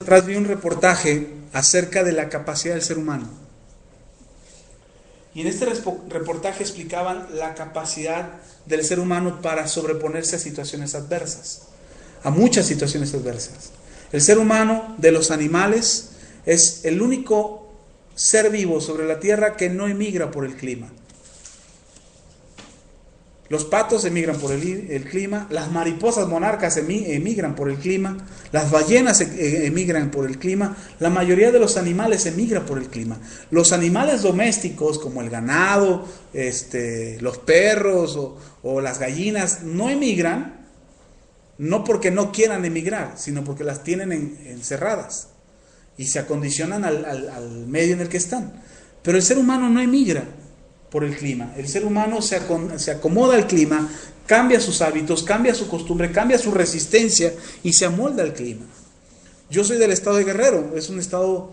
atrás vi un reportaje acerca de la capacidad del ser humano. Y en este reportaje explicaban la capacidad del ser humano para sobreponerse a situaciones adversas, a muchas situaciones adversas. El ser humano, de los animales, es el único ser vivo sobre la tierra que no emigra por el clima. Los patos emigran por el clima, las mariposas monarcas emigran por el clima, las ballenas emigran por el clima, la mayoría de los animales emigran por el clima. Los animales domésticos como el ganado, los perros o las gallinas no emigran, no porque no quieran emigrar, sino porque las tienen encerradas y se acondicionan al medio en el que están. Pero el ser humano no emigra por el clima. El ser humano se acomoda al clima, cambia sus hábitos, cambia su costumbre, cambia su resistencia y se amolda al clima. Yo soy del estado de Guerrero, es un estado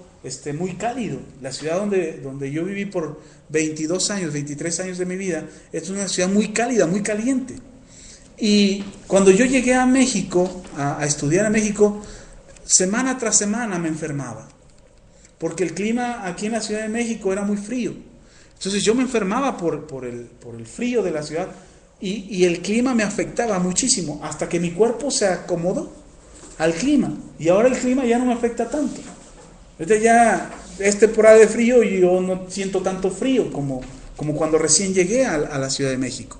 muy cálido. La ciudad donde yo viví por 22 años, 23 años de mi vida, es una ciudad muy cálida, muy caliente. Y cuando yo llegué a México, a estudiar a México, semana tras semana me enfermaba, porque el clima aquí en la Ciudad de México era muy frío. Entonces yo me enfermaba por el frío de la ciudad y el clima me afectaba muchísimo hasta que mi cuerpo se acomodó al clima y ahora el clima ya no me afecta tanto. Ya es temporada de frío y yo no siento tanto frío como cuando recién llegué a la Ciudad de México.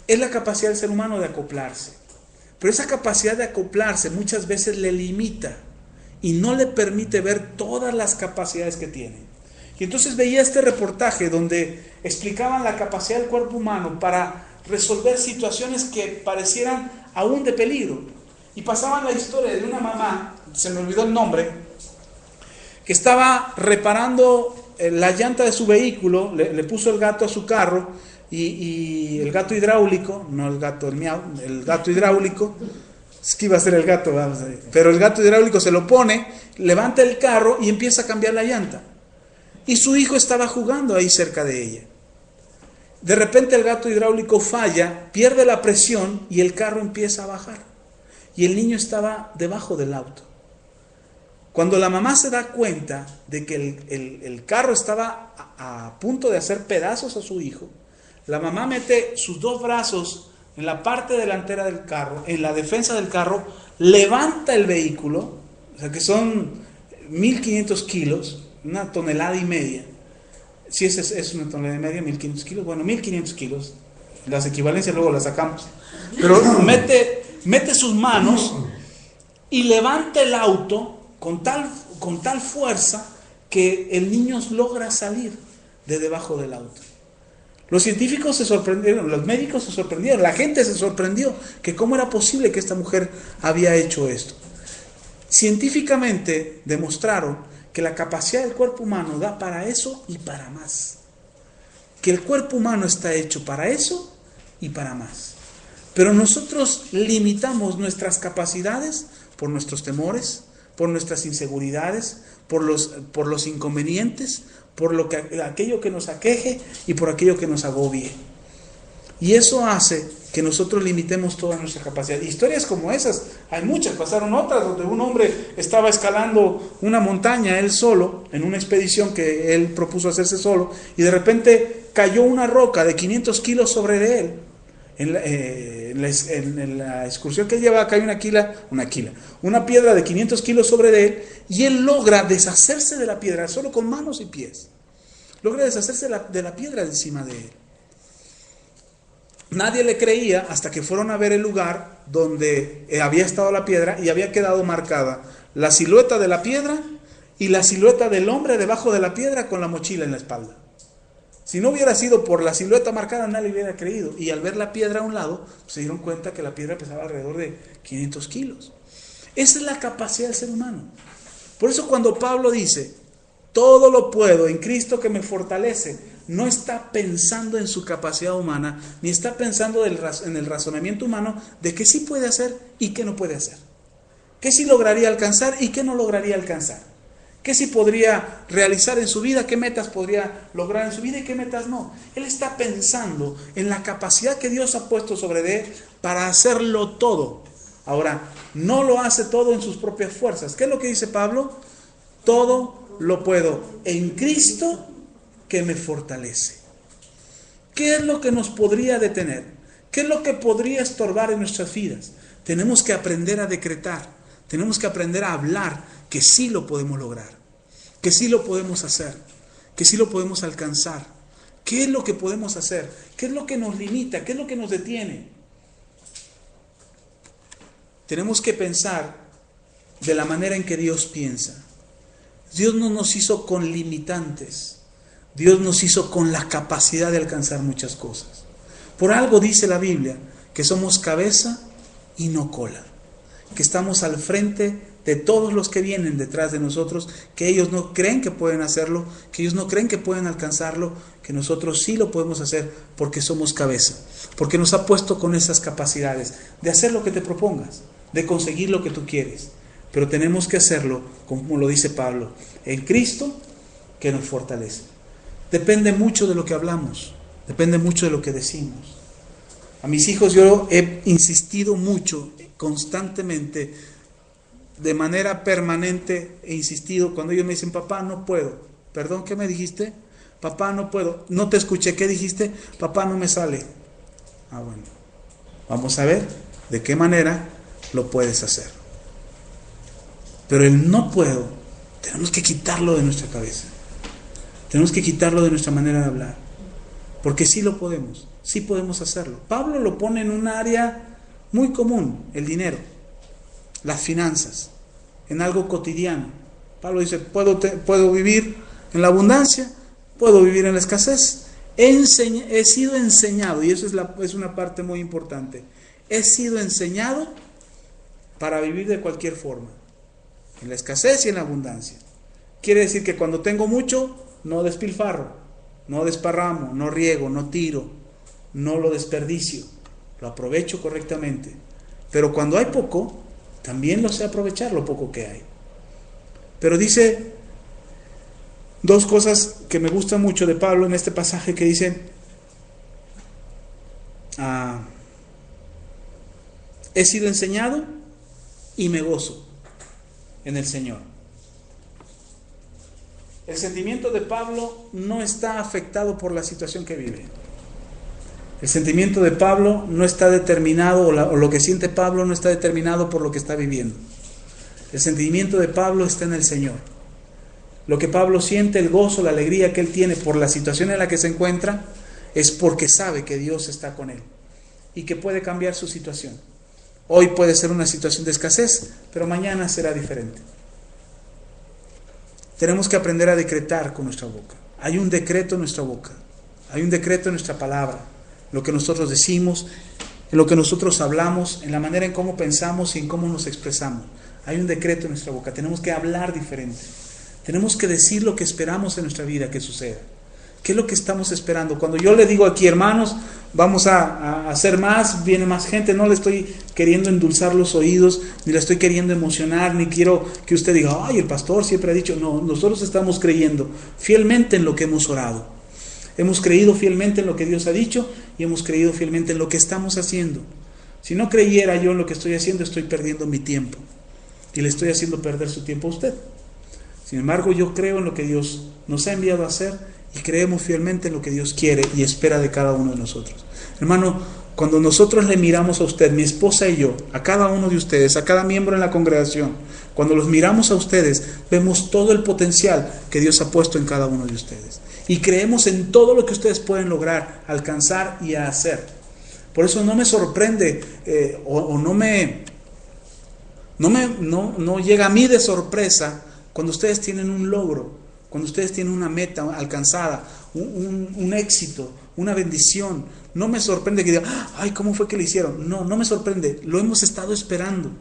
Es la capacidad del ser humano de acoplarse, pero esa capacidad de acoplarse muchas veces le limita y no le permite ver todas las capacidades que tiene. Y entonces veía este reportaje donde explicaban la capacidad del cuerpo humano para resolver situaciones que parecieran aún de peligro. Y pasaban la historia de una mamá, se me olvidó el nombre, que estaba reparando la llanta de su vehículo, le puso el gato a su carro y el gato hidráulico, no el gato el miau, el gato hidráulico, es que iba a ser el gato, pero el gato hidráulico se lo pone, levanta el carro y empieza a cambiar la llanta. Y su hijo estaba jugando ahí cerca de ella. De repente el gato hidráulico falla, pierde la presión y el carro empieza a bajar. Y el niño estaba debajo del auto. Cuando la mamá se da cuenta de que el carro estaba a punto de hacer pedazos a su hijo, la mamá mete sus dos brazos en la parte delantera del carro, en la defensa del carro, levanta el vehículo, o sea que son 1.500 kilos, 1,5 toneladas. Si es 1,5 toneladas, 1.500 kilos, bueno, 1.500 kilos, las equivalencias luego las sacamos, pero mete sus manos y levanta el auto con tal fuerza que el niño logra salir de debajo del auto. Los científicos se sorprendieron, los médicos se sorprendieron, la gente se sorprendió que cómo era posible que esta mujer había hecho esto. Científicamente demostraron que la capacidad del cuerpo humano da para eso y para más. Que el cuerpo humano está hecho para eso y para más. Pero nosotros limitamos nuestras capacidades por nuestros temores, por nuestras inseguridades, por los inconvenientes, por aquello que nos aqueje y por aquello que nos agobie. Y eso hace que nosotros limitemos toda nuestra capacidad. Historias como esas, hay muchas, pasaron otras donde un hombre estaba escalando una montaña él solo, en una expedición que él propuso hacerse solo, y de repente cayó una roca de 500 kilos sobre de él. En la excursión que él llevaba cae una piedra de 500 kilos sobre de él, y él logra deshacerse de la piedra, solo con manos y pies. Logra deshacerse de la piedra de encima de él. Nadie le creía hasta que fueron a ver el lugar donde había estado la piedra y había quedado marcada la silueta de la piedra y la silueta del hombre debajo de la piedra con la mochila en la espalda. Si no hubiera sido por la silueta marcada, nadie le hubiera creído. Y al ver la piedra a un lado, se dieron cuenta que la piedra pesaba alrededor de 500 kilos. Esa es la capacidad del ser humano. Por eso cuando Pablo dice, todo lo puedo en Cristo que me fortalece, no está pensando en su capacidad humana, ni está pensando en el razonamiento humano de qué sí puede hacer y qué no puede hacer. Qué sí lograría alcanzar y qué no lograría alcanzar. Qué sí podría realizar en su vida, qué metas podría lograr en su vida y qué metas no. Él está pensando en la capacidad que Dios ha puesto sobre él para hacerlo todo Ahora, no lo hace todo en sus propias fuerzas. ¿Qué es lo que dice Pablo? Todo lo puedo en Cristo que me fortalece. ¿Qué es lo que nos podría detener? ¿Qué es lo que podría estorbar en nuestras vidas? Tenemos que aprender a decretar. Tenemos que aprender a hablar que sí lo podemos lograr, que sí lo podemos hacer, que sí lo podemos alcanzar. ¿Qué es lo que podemos hacer? ¿Qué es lo que nos limita? ¿Qué es lo que nos detiene? Tenemos que pensar de la manera en que Dios piensa. Dios no nos hizo con limitantes. Dios nos hizo con la capacidad de alcanzar muchas cosas. Por algo dice la Biblia que somos cabeza y no cola, que estamos al frente de todos los que vienen detrás de nosotros, que ellos no creen que pueden hacerlo, que ellos no creen que pueden alcanzarlo, que nosotros sí lo podemos hacer porque somos cabeza, porque nos ha puesto con esas capacidades de hacer lo que te propongas, de conseguir lo que tú quieres. Pero tenemos que hacerlo, como lo dice Pablo, en Cristo que nos fortalece. Depende mucho de lo que hablamos, depende mucho de lo que decimos. A mis hijos yo he insistido mucho, constantemente, de manera permanente he insistido. Cuando ellos me dicen, papá, no puedo. Perdón, ¿qué me dijiste? Papá, no puedo. No te escuché, ¿qué dijiste? Papá, no me sale. Ah, bueno. Vamos a ver de qué manera lo puedes hacer. Pero el no puedo, tenemos que quitarlo de nuestra cabeza. Tenemos que quitarlo de nuestra manera de hablar. Porque sí lo podemos, sí podemos hacerlo. Pablo lo pone en un área muy común, el dinero, las finanzas, en algo cotidiano. Pablo dice, puedo vivir en la abundancia, puedo vivir en la escasez. He sido enseñado, y eso es una parte muy importante. He sido enseñado para vivir de cualquier forma, en la escasez y en la abundancia. Quiere decir que cuando tengo mucho, no despilfarro, no desparramo, no riego, no tiro, no lo desperdicio, lo aprovecho correctamente. Pero cuando hay poco, también lo sé aprovechar, lo poco que hay. Pero dice dos cosas que me gustan mucho de Pablo en este pasaje, que dice, he sido enseñado y me gozo en el Señor. El sentimiento de Pablo no está afectado por la situación que vive. El sentimiento de Pablo no está determinado, o lo que siente Pablo no está determinado por lo que está viviendo. El sentimiento de Pablo está en el Señor. Lo que Pablo siente, el gozo, la alegría que él tiene por la situación en la que se encuentra, es porque sabe que Dios está con él y que puede cambiar su situación. Hoy puede ser una situación de escasez, pero mañana será diferente. Tenemos que aprender a decretar con nuestra boca. Hay un decreto en nuestra boca, hay un decreto en nuestra palabra, lo que nosotros decimos, en lo que nosotros hablamos, en la manera en cómo pensamos y en cómo nos expresamos. Hay un decreto en nuestra boca. Tenemos que hablar diferente. Tenemos que decir lo que esperamos en nuestra vida que suceda. ¿Qué es lo que estamos esperando? Cuando yo le digo aquí, hermanos, vamos a hacer más, viene más gente, no le estoy queriendo endulzar los oídos, ni le estoy queriendo emocionar, ni quiero que usted diga, ay, el pastor siempre ha dicho. No, nosotros estamos creyendo fielmente en lo que hemos orado. Hemos creído fielmente en lo que Dios ha dicho y hemos creído fielmente en lo que estamos haciendo. Si no creyera yo en lo que estoy haciendo, estoy perdiendo mi tiempo y le estoy haciendo perder su tiempo a usted. Sin embargo, yo creo en lo que Dios nos ha enviado a hacer y creemos fielmente en lo que Dios quiere y espera de cada uno de nosotros. Hermano, cuando nosotros le miramos a usted, mi esposa y yo, a cada uno de ustedes, a cada miembro en la congregación, cuando los miramos a ustedes, vemos todo el potencial que Dios ha puesto en cada uno de ustedes. Y creemos en todo lo que ustedes pueden lograr, alcanzar y hacer. Por eso no me sorprende no llega a mí de sorpresa cuando ustedes tienen un logro, cuando ustedes tienen una meta alcanzada, un éxito, una bendición. No me sorprende que digan, ay, ¿cómo fue que lo hicieron? No me sorprende, lo hemos estado esperando.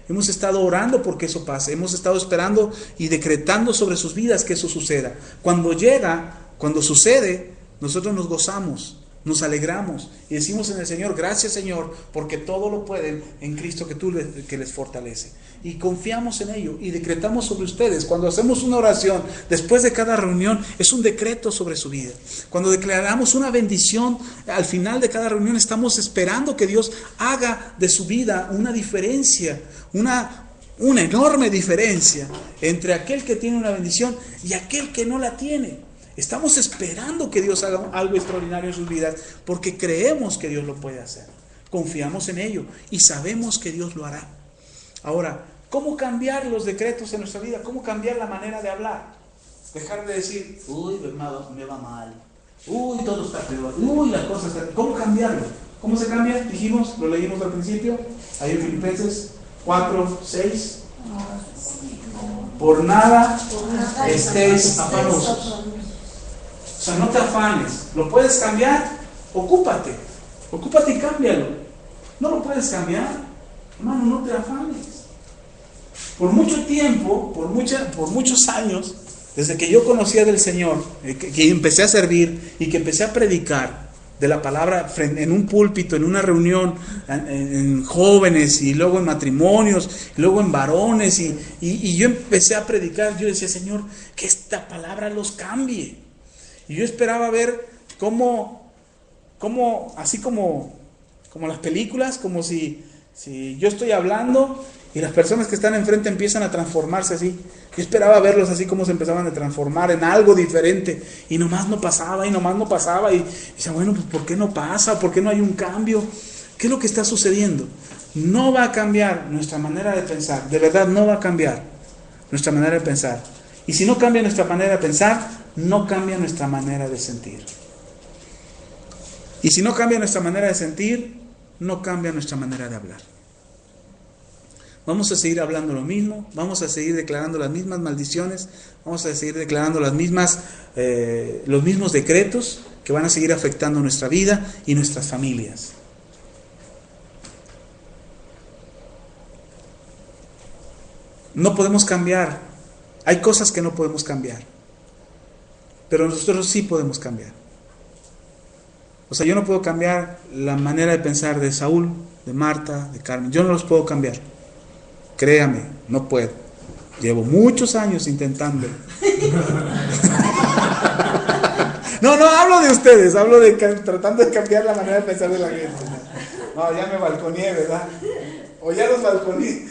Hemos estado orando porque eso pase, hemos estado esperando y decretando sobre sus vidas que eso suceda. Cuando llega, cuando sucede, nosotros nos gozamos, nos alegramos y decimos en el Señor, gracias Señor, porque todo lo pueden en Cristo que les fortalece. Y confiamos en ello y decretamos sobre ustedes. Cuando hacemos una oración después de cada reunión, es un decreto sobre su vida. Cuando declaramos una bendición al final de cada reunión, estamos esperando que Dios haga de su vida una diferencia, una enorme diferencia entre aquel que tiene una bendición y aquel que no la tiene. Estamos esperando que Dios haga algo extraordinario en sus vidas porque creemos que Dios lo puede hacer. Confiamos en ello y sabemos que Dios lo hará. Ahora, ¿cómo cambiar los decretos en nuestra vida? ¿Cómo cambiar la manera de hablar? Dejar de decir, uy, me va mal. Uy, todo está peor. Uy, la cosa está... ¿Cómo cambiarlo? ¿Cómo se cambia? Dijimos, lo leímos al principio, ahí en Filipenses 4, 6. Por nada estéis afanosos. O sea, no te afanes. ¿Lo puedes cambiar? Ocúpate y cámbialo. No lo puedes cambiar, hermano, no te afanes. Por mucho tiempo, por muchos años, desde que yo conocía del Señor, que empecé a servir y que empecé a predicar de la palabra en un púlpito, en una reunión, en jóvenes y luego en matrimonios, y luego en varones, y yo empecé a predicar. Yo decía, Señor, que esta palabra los cambie. Y yo esperaba ver cómo así como las películas, como si yo estoy hablando y las personas que están enfrente empiezan a transformarse así. Yo esperaba verlos así como se empezaban a transformar en algo diferente. Y nomás no pasaba. Y decía, bueno, pues ¿por qué no pasa? ¿Por qué no hay un cambio? ¿Qué es lo que está sucediendo? No va a cambiar nuestra manera de pensar. De verdad, no va a cambiar nuestra manera de pensar. Y si no cambia nuestra manera de pensar, no cambia nuestra manera de sentir. Y si no cambia nuestra manera de sentir, no cambia nuestra manera de hablar. Vamos a seguir hablando lo mismo, vamos a seguir declarando las mismas maldiciones, vamos a seguir declarando los mismos decretos que van a seguir afectando nuestra vida y nuestras familias. No podemos cambiar, hay cosas que no podemos cambiar, pero nosotros sí podemos cambiar. O sea, yo no puedo cambiar la manera de pensar de Saúl, de Marta, de Carmen, yo no los puedo cambiar. Créame, no puedo. Llevo muchos años intentando. No, hablo de ustedes, hablo de tratando de cambiar la manera de pensar de la gente. No, ya me balconeé, ¿verdad? O ya los balconeé.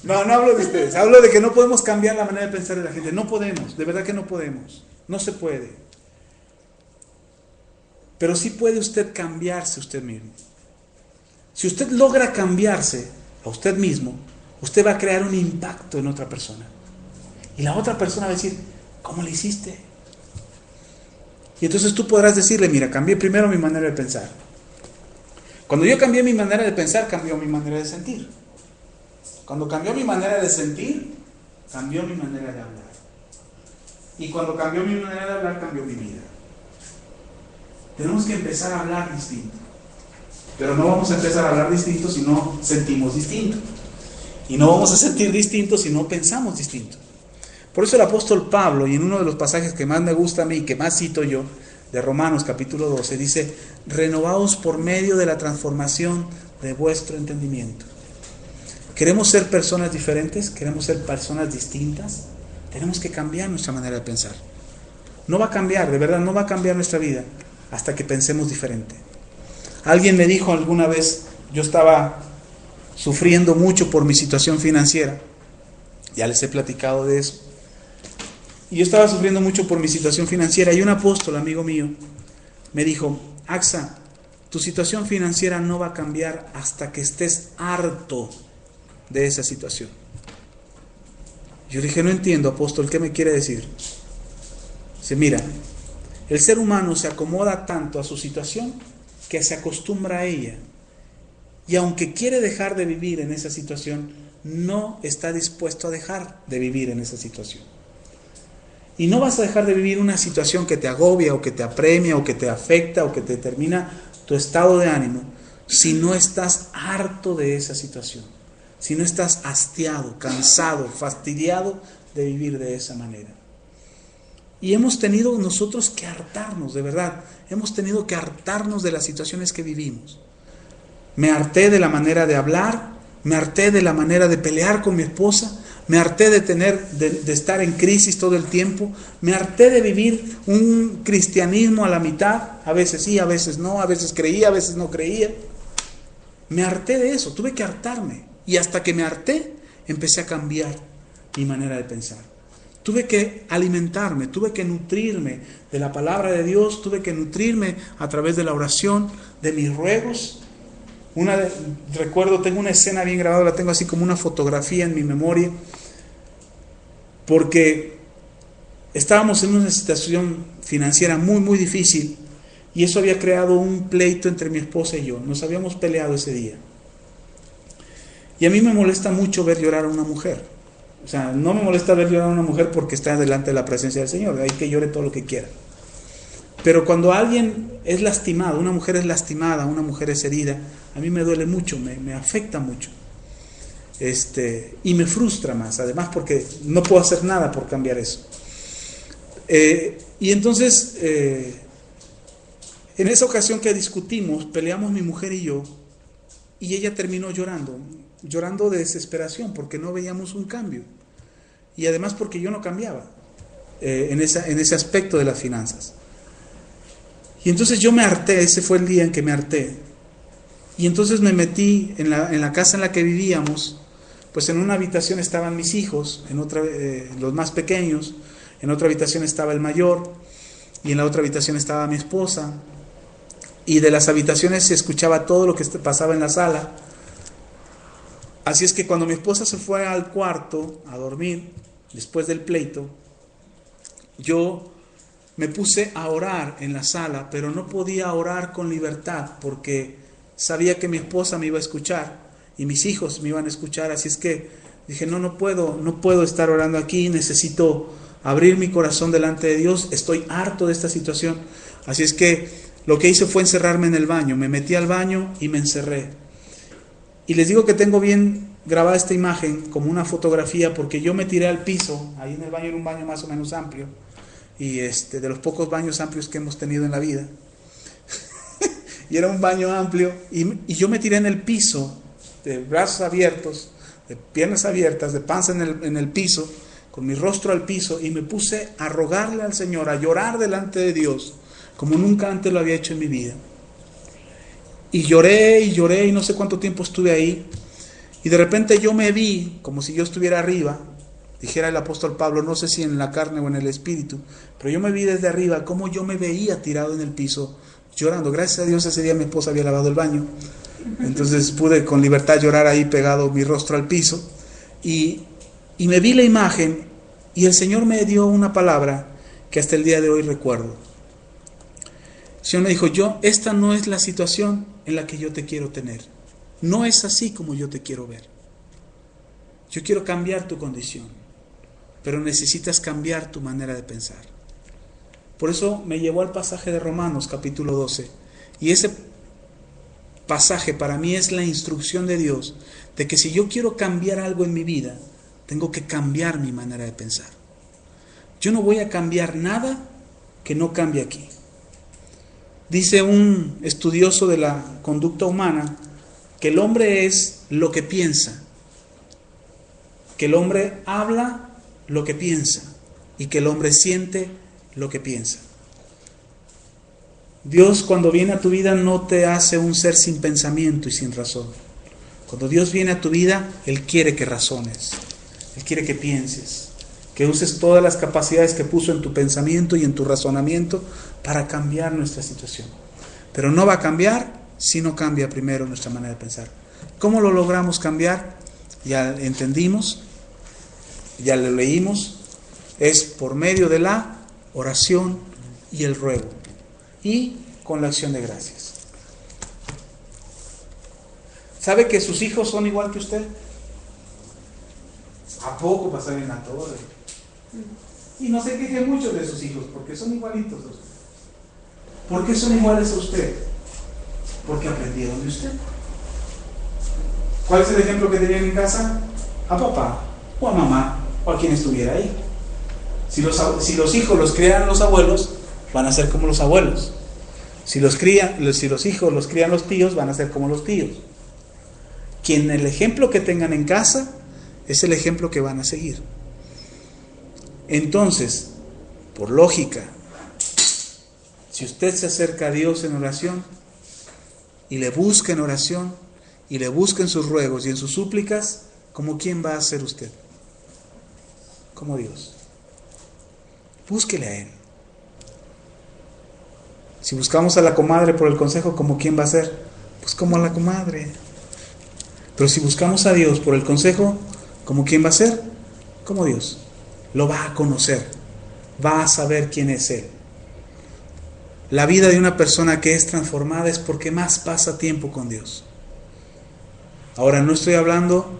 No hablo de ustedes, hablo de que no podemos cambiar la manera de pensar de la gente. No podemos, de verdad que no podemos. No se puede. Pero sí puede usted cambiarse usted mismo. Si usted logra cambiarse a usted mismo, usted va a crear un impacto en otra persona. Y la otra persona va a decir, ¿cómo le hiciste? Y entonces tú podrás decirle, mira, cambié primero mi manera de pensar. Cuando yo cambié mi manera de pensar, cambió mi manera de sentir. Cuando cambió mi manera de sentir, cambió mi manera de hablar. Y cuando cambió mi manera de hablar, cambió mi vida. Tenemos que empezar a hablar distinto. Pero no vamos a empezar a hablar distinto si no sentimos distinto. Y no vamos a sentir distinto si no pensamos distinto. Por eso el apóstol Pablo, y en uno de los pasajes que más me gusta a mí, que más cito yo, de Romanos capítulo 12, dice, renovaos por medio de la transformación de vuestro entendimiento. ¿Queremos ser personas diferentes? ¿Queremos ser personas distintas? Tenemos que cambiar nuestra manera de pensar. No va a cambiar, de verdad, no va a cambiar nuestra vida hasta que pensemos diferente. Alguien me dijo alguna vez, yo estaba sufriendo mucho por mi situación financiera, ya les he platicado de eso, y yo estaba sufriendo mucho por mi situación financiera, y un apóstol, amigo mío, me dijo, Axa, tu situación financiera no va a cambiar hasta que estés harto de esa situación. Yo le dije, no entiendo, apóstol, ¿qué me quiere decir? Dice, mira, el ser humano se acomoda tanto a su situación que se acostumbra a ella, y aunque quiere dejar de vivir en esa situación, no está dispuesto a dejar de vivir en esa situación. Y no vas a dejar de vivir una situación que te agobia o que te apremia o que te afecta o que te determina tu estado de ánimo si no estás harto de esa situación, si no estás hastiado, cansado, fastidiado de vivir de esa manera. Y hemos tenido nosotros que hartarnos, de verdad, hemos tenido que hartarnos de las situaciones que vivimos. Me harté de la manera de hablar, me harté de la manera de pelear con mi esposa, me harté de estar en crisis todo el tiempo, me harté de vivir un cristianismo a la mitad, a veces sí, a veces no, a veces creía, a veces no creía. Me harté de eso, tuve que hartarme. Y hasta que me harté, empecé a cambiar mi manera de pensar. Tuve que alimentarme, tuve que nutrirme de la palabra de Dios, tuve que nutrirme a través de la oración, de mis ruegos. Recuerdo, tengo una escena bien grabada, la tengo así como una fotografía en mi memoria, porque estábamos en una situación financiera muy, muy difícil, y eso había creado un pleito entre mi esposa y yo. Nos habíamos peleado ese día. Y a mí me molesta mucho ver llorar a una mujer. O sea, no me molesta ver llorar a una mujer porque está delante de la presencia del Señor. Hay que llore todo lo que quiera. Pero cuando alguien es lastimado, una mujer es lastimada, una mujer es herida, a mí me duele mucho, me afecta mucho. Y me frustra más, además, porque no puedo hacer nada por cambiar eso. Y entonces, en esa ocasión que discutimos, peleamos mi mujer y yo, y ella terminó llorando de desesperación porque no veíamos un cambio. Y además porque yo no cambiaba en ese aspecto de las finanzas. Y entonces yo me harté, ese fue el día en que me harté. Y entonces me metí en la casa en la que vivíamos, pues en una habitación estaban mis hijos, en otra los más pequeños, en otra habitación estaba el mayor, y en la otra habitación estaba mi esposa, y de las habitaciones se escuchaba todo lo que pasaba en la sala. Así es que cuando mi esposa se fue al cuarto a dormir, después del pleito, yo me puse a orar en la sala, pero no podía orar con libertad porque sabía que mi esposa me iba a escuchar y mis hijos me iban a escuchar. Así es que dije, no puedo estar orando aquí, necesito abrir mi corazón delante de Dios, estoy harto de esta situación. Así es que lo que hice fue encerrarme en el baño, me metí al baño y me encerré. Y les digo que tengo bien grabada esta imagen como una fotografía porque yo me tiré al piso, ahí en el baño, era un baño más o menos amplio, y de los pocos baños amplios que hemos tenido en la vida. Y era un baño amplio, y yo me tiré en el piso, de brazos abiertos, de piernas abiertas, de panza en el piso, con mi rostro al piso, y me puse a rogarle al Señor, a llorar delante de Dios, como nunca antes lo había hecho en mi vida. Y lloré, y no sé cuánto tiempo estuve ahí, y de repente yo me vi como si yo estuviera arriba, dijera el apóstol Pablo, no sé si en la carne o en el espíritu, pero yo me vi desde arriba, como yo me veía tirado en el piso, llorando. Gracias a Dios ese día mi esposa había lavado el baño, entonces pude con libertad llorar ahí pegado mi rostro al piso, y me vi la imagen, y el Señor me dio una palabra que hasta el día de hoy recuerdo. El Señor me dijo, esta no es la situación en la que yo te quiero tener, no es así como yo te quiero ver. Yo quiero cambiar tu condición, pero necesitas cambiar tu manera de pensar. Por eso me llevó al pasaje de Romanos capítulo 12, y ese pasaje para mí es la instrucción de Dios de que si yo quiero cambiar algo en mi vida, tengo que cambiar mi manera de pensar. Yo no voy a cambiar nada que no cambie aquí. Dice un estudioso de la conducta humana que el hombre es lo que piensa, que el hombre habla lo que piensa y que el hombre siente lo que piensa. Dios, cuando viene a tu vida, no te hace un ser sin pensamiento y sin razón. Cuando Dios viene a tu vida, Él quiere que razones, Él quiere que pienses, que uses todas las capacidades que puso en tu pensamiento y en tu razonamiento para cambiar nuestra situación. Pero no va a cambiar si no cambia primero nuestra manera de pensar. ¿Cómo lo logramos cambiar? Ya entendimos, ya lo leímos, es por medio de la oración y el ruego, y con la acción de gracias. ¿Sabe que sus hijos son igual que usted? ¿A poco pasan en la torre? Y no se quejen mucho de sus hijos, porque son igualitos a usted. ¿Por qué son iguales a usted? Porque aprendieron de usted. ¿Cuál es el ejemplo que tenían en casa? A papá, o a mamá, o a quien estuviera ahí. Si los hijos los crían los abuelos, van a ser como los abuelos. Si los hijos los crían los tíos, van a ser como los tíos. El ejemplo que tengan en casa es el ejemplo que van a seguir. Entonces, por lógica, si usted se acerca a Dios en oración y le busca en oración y le busca en sus ruegos y en sus súplicas, ¿como quién va a ser usted? Como Dios. Búsquele a Él. Si buscamos a la comadre por el consejo, ¿como quién va a ser? Pues como a la comadre. Pero si buscamos a Dios por el consejo, ¿como quién va a ser? Como Dios. Lo va a conocer, va a saber quién es Él. La vida de una persona que es transformada es porque más pasa tiempo con Dios. Ahora, no estoy hablando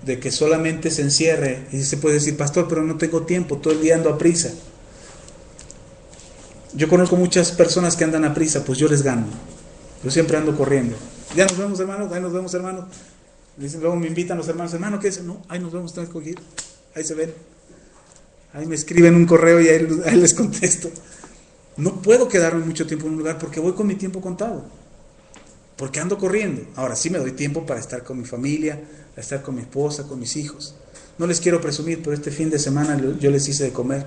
de que solamente se encierre y se puede decir, pastor, pero no tengo tiempo, todo el día ando a prisa. Yo conozco muchas personas que andan a prisa, pues yo les gano. Yo siempre ando corriendo. Ya nos vemos, hermanos, ahí nos vemos, hermanos. Dicen, luego me invitan los hermanos, ¿qué dicen? No, ahí nos vemos, tengo que ir. Ahí se ven. Ahí me escriben un correo y ahí les contesto. No puedo quedarme mucho tiempo en un lugar porque voy con mi tiempo contado. Porque ando corriendo. Ahora sí me doy tiempo para estar con mi familia, para estar con mi esposa, con mis hijos. No les quiero presumir, pero este fin de semana yo les hice de comer.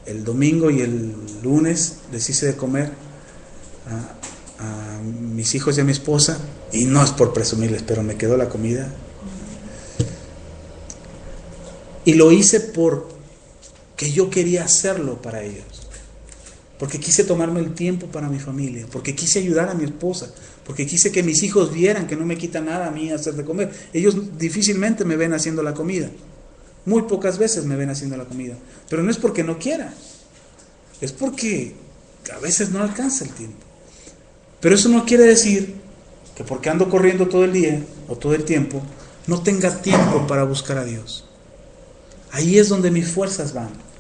El domingo y el lunes les hice de comer a mis hijos y a mi esposa. Y no es por presumirles, pero me quedó la comida. Y lo hice porque yo quería hacerlo para ellos. Porque quise tomarme el tiempo para mi familia, porque quise ayudar a mi esposa, porque quise que mis hijos vieran que no me quita nada a mí hacer de comer. Ellos difícilmente me ven haciendo la comida, muy pocas veces me ven haciendo la comida, pero no es porque no quiera, es porque a veces no alcanza el tiempo. Pero eso no quiere decir que porque ando corriendo todo el día o todo el tiempo, no tenga tiempo para buscar a Dios. Ahí es donde mis fuerzas van.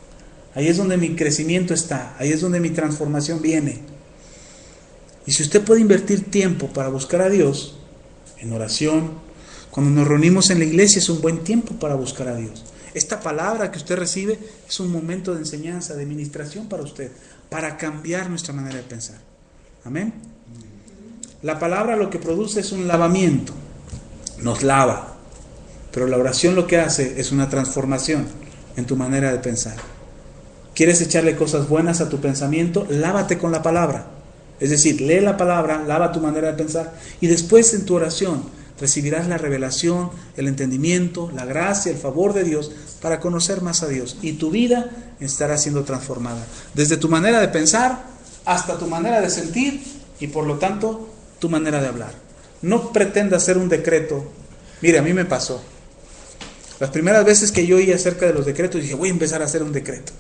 Ahí es donde mi crecimiento está, ahí es donde mi transformación viene. Y si usted puede invertir tiempo para buscar a Dios, en oración, cuando nos reunimos en la iglesia es un buen tiempo para buscar a Dios. Esta palabra que usted recibe es un momento de enseñanza, de ministración para usted, para cambiar nuestra manera de pensar. Amén. La palabra lo que produce es un lavamiento, nos lava, pero la oración lo que hace es una transformación en tu manera de pensar. ¿Quieres echarle cosas buenas a tu pensamiento? Lávate con la palabra. Es decir, lee la palabra, lava tu manera de pensar y después en tu oración recibirás la revelación, el entendimiento, la gracia, el favor de Dios para conocer más a Dios. Y tu vida estará siendo transformada. Desde tu manera de pensar hasta tu manera de sentir y por lo tanto tu manera de hablar. No pretendas hacer un decreto. Mire, a mí me pasó. Las primeras veces que yo oí acerca de los decretos dije, voy a empezar a hacer un decreto.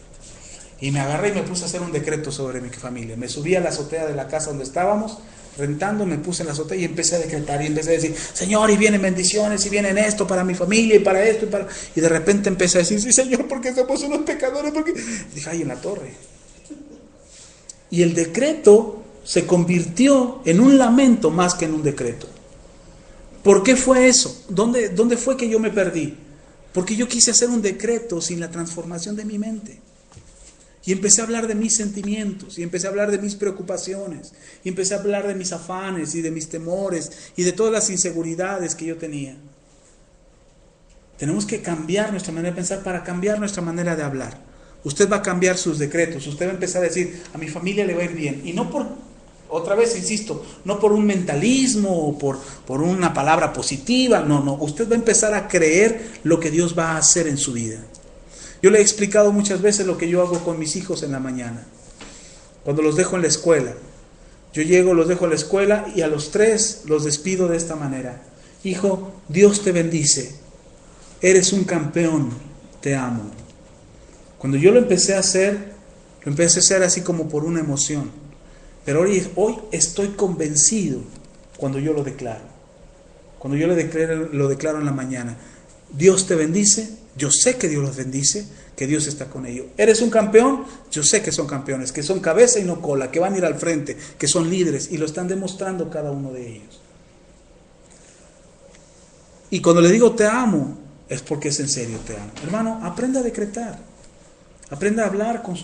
Y me agarré y me puse a hacer un decreto sobre mi familia. Me subí a la azotea de la casa donde estábamos, rentando, me puse en la azotea y empecé a decretar y empecé a decir, Señor, y vienen bendiciones, y vienen esto para mi familia, y para esto, y de repente empecé a decir, sí, Señor, porque somos unos pecadores, porque... Y dije, ay, en la torre. Y el decreto se convirtió en un lamento más que en un decreto. ¿Por qué fue eso? ¿Dónde fue que yo me perdí? Porque yo quise hacer un decreto sin la transformación de mi mente. Y empecé a hablar de mis sentimientos, y empecé a hablar de mis preocupaciones, y empecé a hablar de mis afanes, y de mis temores, y de todas las inseguridades que yo tenía. Tenemos que cambiar nuestra manera de pensar para cambiar nuestra manera de hablar. Usted va a cambiar sus decretos, usted va a empezar a decir, a mi familia le va a ir bien. Y no por, otra vez insisto, no por un mentalismo o por una palabra positiva, no. Usted va a empezar a creer lo que Dios va a hacer en su vida. Yo le he explicado muchas veces lo que yo hago con mis hijos en la mañana. Cuando los dejo en la escuela. Yo llego, los dejo en la escuela y a los 3 los despido de esta manera. Hijo, Dios te bendice. Eres un campeón. Te amo. Cuando yo lo empecé a hacer así como por una emoción. Pero hoy estoy convencido cuando yo lo declaro. Cuando yo lo declaro en la mañana. Dios te bendice. Yo sé que Dios los bendice, que Dios está con ellos. ¿Eres un campeón? Yo sé que son campeones, que son cabeza y no cola, que van a ir al frente, que son líderes y lo están demostrando cada uno de ellos. Y cuando le digo te amo, es porque es en serio te amo. Hermano, aprenda a decretar. Aprenda a hablar con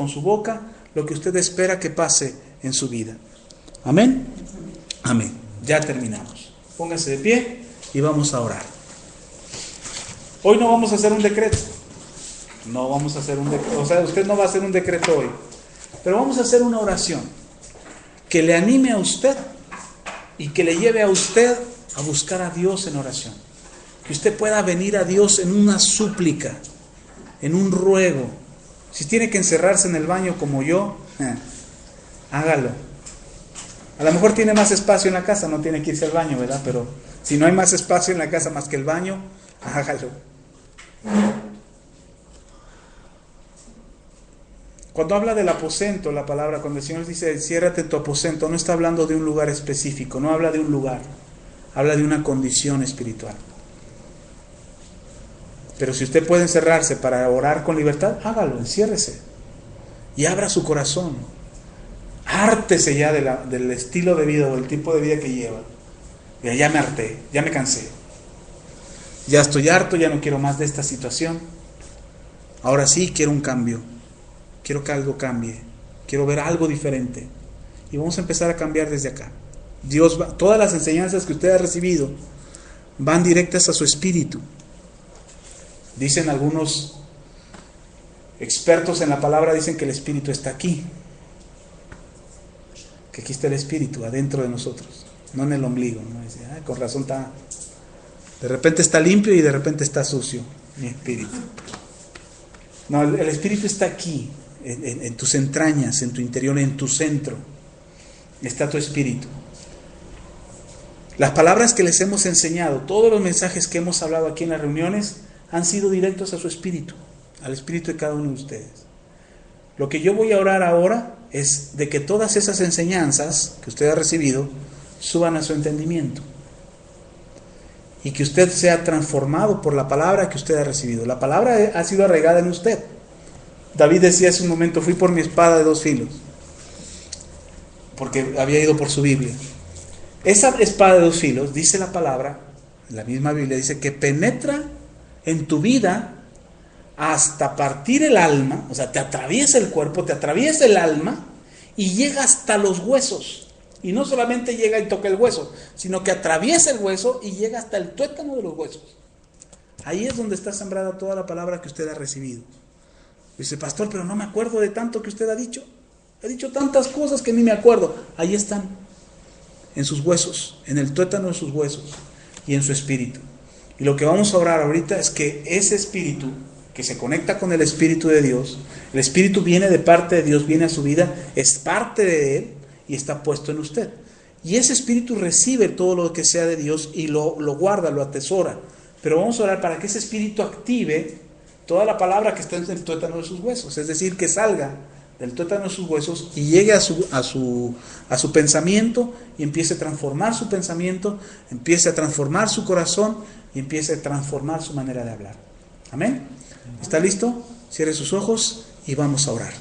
su boca lo que usted espera que pase en su vida. Amén. Amén. Ya terminamos. Póngase de pie y vamos a orar. Hoy no vamos a hacer un decreto. No vamos a hacer un decreto. O sea, usted no va a hacer un decreto hoy. Pero vamos a hacer una oración que le anime a usted y que le lleve a usted a buscar a Dios en oración. Que usted pueda venir a Dios en una súplica, en un ruego. Si tiene que encerrarse en el baño como yo, hágalo. A lo mejor tiene más espacio en la casa, no tiene que irse al baño, ¿verdad? Pero si no hay más espacio en la casa más que el baño, hágalo. Cuando habla del aposento, la palabra, cuando el Señor dice, enciérrate en tu aposento, no está hablando de un lugar específico, no habla de un lugar, habla de una condición espiritual. Pero si usted puede encerrarse para orar con libertad, hágalo, enciérrese y abra su corazón. Hártese ya del estilo de vida o el tipo de vida que lleva. Ya me harté, ya me cansé. Ya estoy harto, ya no quiero más de esta situación. Ahora sí quiero un cambio. Quiero que algo cambie. Quiero ver algo diferente. Y vamos a empezar a cambiar desde acá. Todas las enseñanzas que usted ha recibido van directas a su espíritu. Dicen algunos expertos en la palabra, dicen que el espíritu está aquí. Que aquí está el espíritu, adentro de nosotros, no en el ombligo, ¿no? Dice, con razón está, de repente está limpio y de repente está sucio mi espíritu. No, el espíritu está aquí, en tus entrañas, en tu interior, en tu centro, está tu espíritu. Las palabras que les hemos enseñado, todos los mensajes que hemos hablado aquí en las reuniones, han sido directos a su espíritu, al espíritu de cada uno de ustedes. Lo que yo voy a orar ahora es de que todas esas enseñanzas que usted ha recibido suban a su entendimiento y que usted sea transformado por la palabra que usted ha recibido. La palabra ha sido arraigada en usted. David decía hace un momento, fui por mi espada de 2 filos, porque había ido por su Biblia. Esa espada de 2 filos, dice la palabra, la misma Biblia dice que penetra en tu vida hasta partir el alma, o sea, te atraviesa el cuerpo, te atraviesa el alma y llega hasta los huesos. Y no solamente llega y toca el hueso, sino que atraviesa el hueso y llega hasta el tuétano de los huesos. Ahí es donde está sembrada toda la palabra que usted ha recibido. Dice, pastor, pero no me acuerdo de tanto que usted ha dicho. He dicho tantas cosas que ni me acuerdo. Ahí están, en sus huesos, en el tuétano de sus huesos y en su espíritu. Y lo que vamos a orar ahorita es que ese espíritu que se conecta con el Espíritu de Dios, el Espíritu viene de parte de Dios, viene a su vida, es parte de Él y está puesto en usted. Y ese Espíritu recibe todo lo que sea de Dios y lo guarda, lo atesora. Pero vamos a orar para que ese Espíritu active toda la palabra que está en el tuétano de sus huesos, es decir, que salga del tuétano de sus huesos y llegue a su pensamiento y empiece a transformar su pensamiento, empiece a transformar su corazón y empiece a transformar su manera de hablar. Amén. ¿Está listo? Cierre sus ojos y vamos a orar.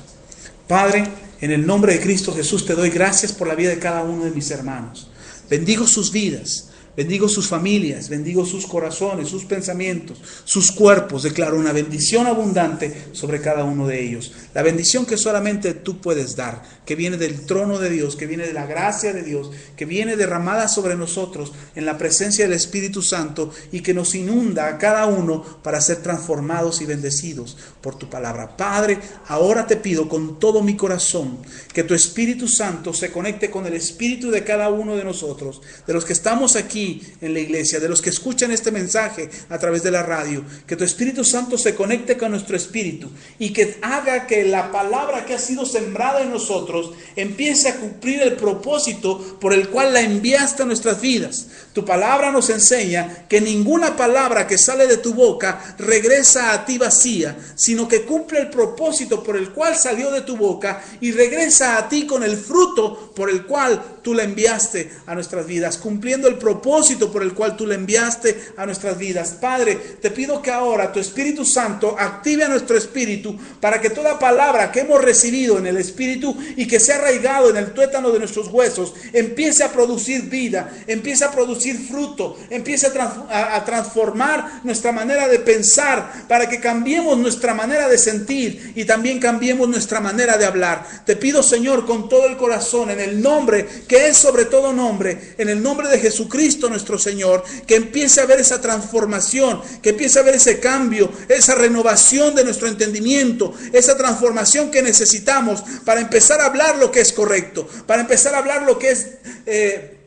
Padre, en el nombre de Cristo Jesús te doy gracias por la vida de cada uno de mis hermanos. Bendigo sus vidas. Bendigo sus familias, bendigo sus corazones, sus pensamientos, sus cuerpos. Declaro una bendición abundante sobre cada uno de ellos. La bendición que solamente tú puedes dar, que viene del trono de Dios, que viene de la gracia de Dios, que viene derramada sobre nosotros en la presencia del Espíritu Santo y que nos inunda a cada uno para ser transformados y bendecidos por tu palabra. Padre, ahora te pido con todo mi corazón que tu Espíritu Santo se conecte con el espíritu de cada uno de nosotros, de los que estamos aquí en la iglesia, de los que escuchan este mensaje a través de la radio, que tu Espíritu Santo se conecte con nuestro espíritu y que haga que la palabra que ha sido sembrada en nosotros empiece a cumplir el propósito por el cual la enviaste a nuestras vidas. Tu palabra nos enseña que ninguna palabra que sale de tu boca regresa a ti vacía, sino que cumple el propósito por el cual salió de tu boca y regresa a ti con el fruto por el cual tú la enviaste a nuestras vidas, cumpliendo el propósito por el cual tú la enviaste a nuestras vidas. Padre, te pido que ahora tu Espíritu Santo active a nuestro espíritu para que toda palabra que hemos recibido en el Espíritu y que se ha arraigado en el tuétano de nuestros huesos empiece a producir vida, empiece a producir fruto, empiece a transformar nuestra manera de pensar, para que cambiemos nuestra manera de sentir y también cambiemos nuestra manera de hablar. Te pido, Señor, con todo el corazón, en el nombre que es sobre todo nombre, en el nombre de Jesucristo nuestro Señor, que empiece a haber esa transformación, que empiece a haber ese cambio, esa renovación de nuestro entendimiento, esa transformación que necesitamos para empezar a hablar lo que es correcto, para empezar a hablar lo que es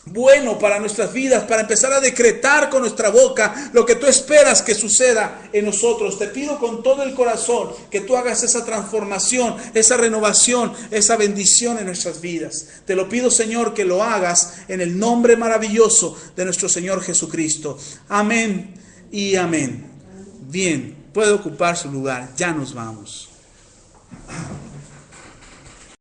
bueno para nuestras vidas, para empezar a decretar con nuestra boca lo que tú esperas que suceda en nosotros. Te pido con todo el corazón que tú hagas esa transformación, esa renovación, esa bendición en nuestras vidas. Te lo pido, Señor, que lo hagas en el nombre maravilloso de nuestro Señor Jesucristo. Amén y amén. Bien, puede ocupar su lugar. Ya nos vamos.